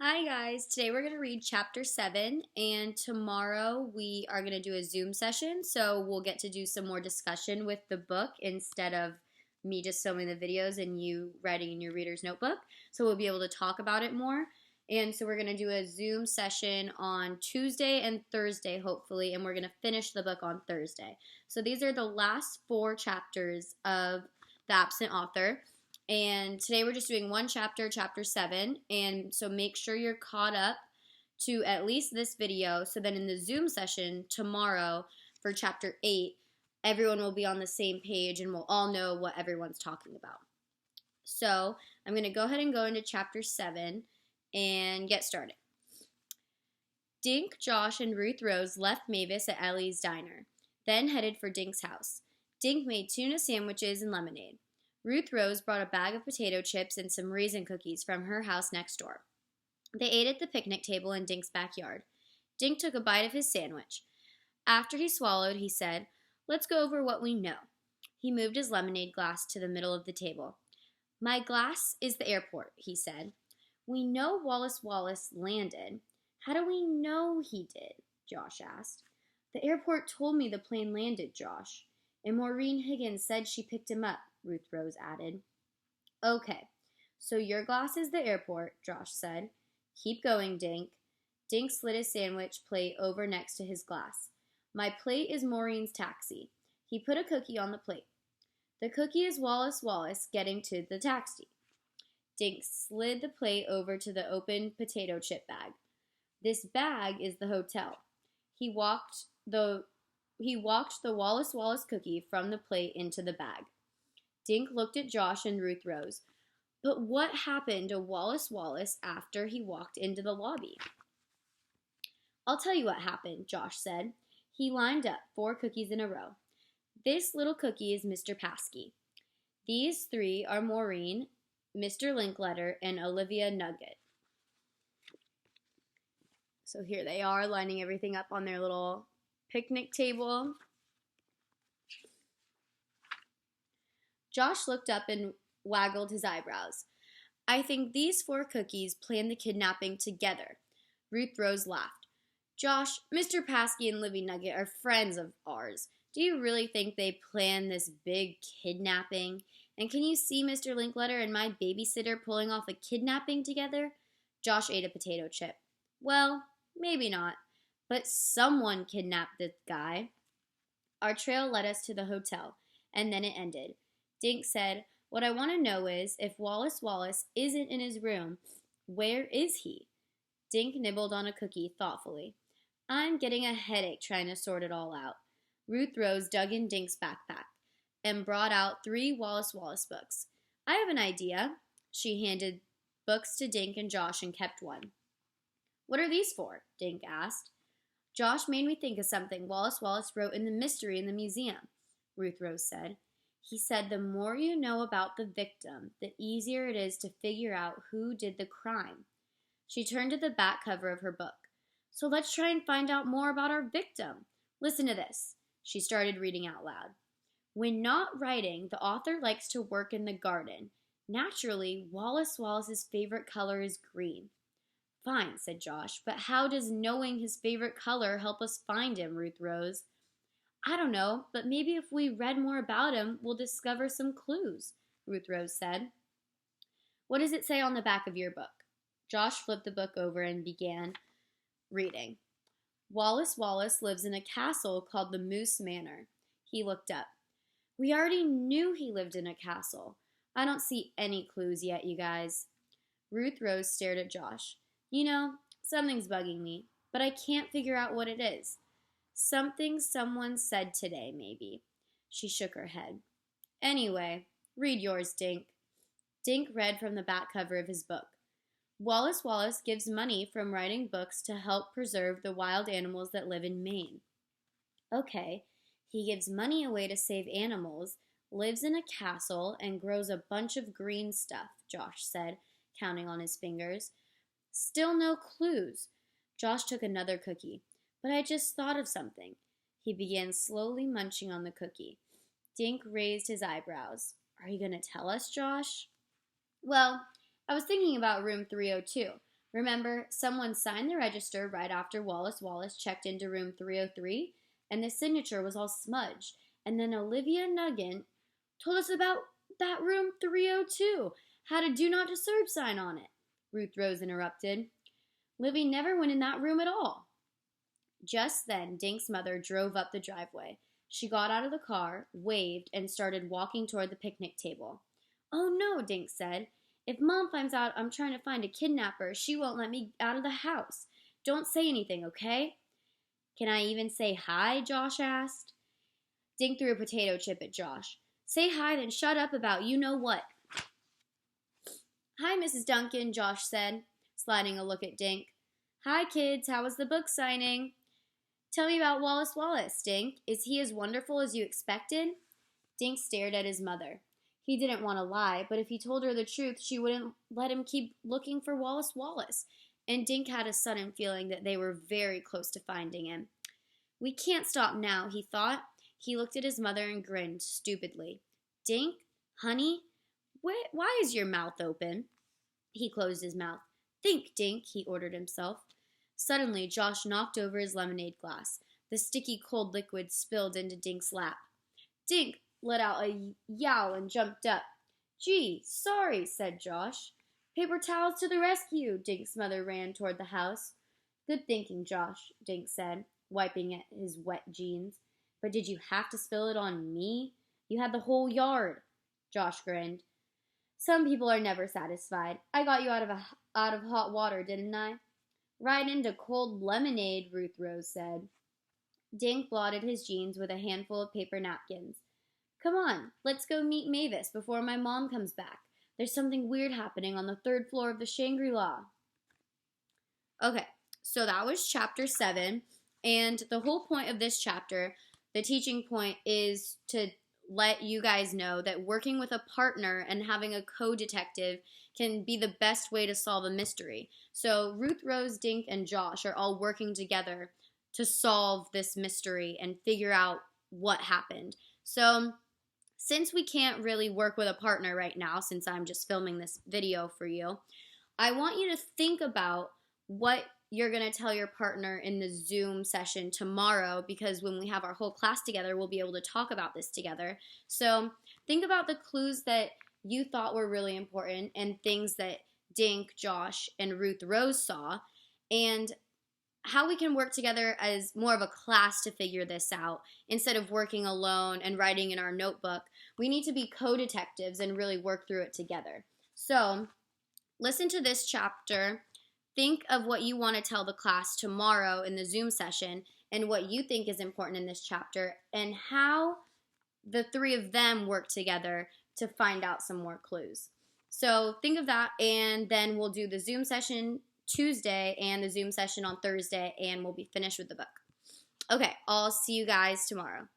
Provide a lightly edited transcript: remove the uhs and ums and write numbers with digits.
Hi guys, today we're going to read chapter 7 and tomorrow we are going to do a Zoom session, so we'll get to do some more discussion with the book instead of me just filming the videos and you writing in your reader's notebook. So we'll be able to talk about it more. And so we're going to do a Zoom session on Tuesday and Thursday hopefully, and we're going to finish the book on Thursday. So these are the last 4 chapters of The Absent Author. And today we're just doing one chapter, chapter 7. And so make sure you're caught up to at least this video. So then in the Zoom session tomorrow for chapter 8, everyone will be on the same page and we'll all know what everyone's talking about. So I'm going to go ahead and go into chapter 7 and get started. Dink, Josh, and Ruth Rose left Mavis at Ellie's diner, then headed for Dink's house. Dink made tuna sandwiches and lemonade. Ruth Rose brought a bag of potato chips and some raisin cookies from her house next door. They ate at the picnic table in Dink's backyard. Dink took a bite of his sandwich. After he swallowed, he said, "Let's go over what we know." He moved his lemonade glass to the middle of the table. "My glass is the airport," he said. "We know Wallace Wallace landed. How do we know he did?" Josh asked. "The airport told me the plane landed, Josh. And Maureen Higgins said she picked him up," Ruth Rose added. "Okay, so your glass is the airport," Josh said. "Keep going, Dink." Dink slid his sandwich plate over next to his glass. "My plate is Maureen's taxi." He put a cookie on the plate. "The cookie is Wallace Wallace getting to the taxi." Dink slid the plate over to the open potato chip bag. "This bag is the hotel." He walked the Wallace Wallace cookie from the plate into the bag. Dink looked at Josh and Ruth Rose. But what happened to Wallace Wallace after he walked into the lobby? "I'll tell you what happened," Josh said. He lined up 4 cookies in a row. "This little cookie is Mr. Paskey. These 3 are Maureen, Mr. Linkletter, and Olivia Nugget." So here they are, lining everything up on their little picnic table. Josh looked up and waggled his eyebrows. "I think these 4 cookies planned the kidnapping together." Ruth Rose laughed. "Josh, Mr. Paskey and Livy Nugget are friends of ours. Do you really think they planned this big kidnapping? And can you see Mr. Linkletter and my babysitter pulling off a kidnapping together?" Josh ate a potato chip. "Well, maybe not. But someone kidnapped this guy." Our trail led us to the hotel, and then it ended. Dink said, "What I want to know is, if Wallace Wallace isn't in his room, where is he?" Dink nibbled on a cookie thoughtfully. "I'm getting a headache trying to sort it all out." Ruth Rose dug in Dink's backpack and brought out 3 Wallace Wallace books. "I have an idea." She handed books to Dink and Josh and kept one. "What are these for?" Dink asked. "Josh made me think of something Wallace Wallace wrote in the mystery in the museum," Ruth Rose said. "He said the more you know about the victim, the easier it is to figure out who did the crime." She turned to the back cover of her book. "So let's try and find out more about our victim. Listen to this." She started reading out loud. "When not writing, the author likes to work in the garden. Naturally, Wallace Wallace's favorite color is green." "Fine," said Josh, "but how does knowing his favorite color help us find him, Ruth Rose?" "I don't know, but maybe if we read more about him, we'll discover some clues," Ruth Rose said. "What does it say on the back of your book?" Josh flipped the book over and began reading. "Wallace Wallace lives in a castle called the Moose Manor." He looked up. "We already knew he lived in a castle. I don't see any clues yet, you guys." Ruth Rose stared at Josh. "You know, something's bugging me, but I can't figure out what it is. Something someone said today, maybe." She shook her head. "Anyway, read yours, Dink." Dink read from the back cover of his book. "Wallace Wallace gives money from writing books to help preserve the wild animals that live in Maine." "Okay, he gives money away to save animals, lives in a castle, and grows a bunch of green stuff," Josh said, counting on his fingers. "Still no clues." Josh took another cookie. "But I just thought of something." He began slowly munching on the cookie. Dink raised his eyebrows. "Are you going to tell us, Josh?" "Well, I was thinking about room 302. Remember, someone signed the register right after Wallace Wallace checked into room 303, and the signature was all smudged. And then Olivia Nugent told us about that room 302, had a do not disturb sign on it. Ruth Rose interrupted. Livy never went in that room at all. Just then, Dink's mother drove up the driveway. She got out of the car, waved, and started walking toward the picnic table. Oh no, Dink said. If Mom finds out I'm trying to find a kidnapper, she won't let me out of the house. Don't say anything, okay? Can I even say hi? Josh asked. Dink threw a potato chip at Josh. Say hi, then shut up about you-know-what. Hi, Mrs. Duncan, Josh said, sliding a look at Dink. Hi, kids. How was the book signing? Tell me about Wallace Wallace, Dink. Is he as wonderful as you expected? Dink stared at his mother. He didn't want to lie, but if he told her the truth, she wouldn't let him keep looking for Wallace Wallace. And Dink had a sudden feeling that they were very close to finding him. We can't stop now, he thought. He looked at his mother and grinned stupidly. Dink, honey, why is your mouth open? He closed his mouth. Think, Dink, he ordered himself. Suddenly, Josh knocked over his lemonade glass. The sticky, cold liquid spilled into Dink's lap. Dink let out a yowl and jumped up. Gee, sorry, said Josh. Paper towels to the rescue, Dink's mother ran toward the house. Good thinking, Josh, Dink said, wiping at his wet jeans. But did you have to spill it on me? You had the whole yard. Josh grinned. Some people are never satisfied. I got you out of hot water, didn't I? Right into cold lemonade, Ruth Rose said. Dink blotted his jeans with a handful of paper napkins. Come on, let's go meet Mavis before my mom comes back. There's something weird happening on the 3rd floor of the Shangri-La. Okay, so that was chapter 7, and the whole point of this chapter, the teaching point, is to let you guys know that working with a partner and having a co-detective can be the best way to solve a mystery. So Ruth Rose, Dink, and Josh are all working together to solve this mystery and figure out what happened. So since we can't really work with a partner right now, since I'm just filming this video for you, I want you to think about what you're going to tell your partner in the Zoom session tomorrow, because when we have our whole class together, we'll be able to talk about this together. So think about the clues that you thought were really important and things that Dink, Josh, and Ruth Rose saw, and how we can work together as more of a class to figure this out. Instead of working alone and writing in our notebook, we need to be co-detectives and really work through it together. So listen to this chapter. Think of what you want to tell the class tomorrow in the Zoom session and what you think is important in this chapter and how the 3 of them work together to find out some more clues. So think of that, and then we'll do the Zoom session Tuesday and the Zoom session on Thursday, and we'll be finished with the book. Okay, I'll see you guys tomorrow.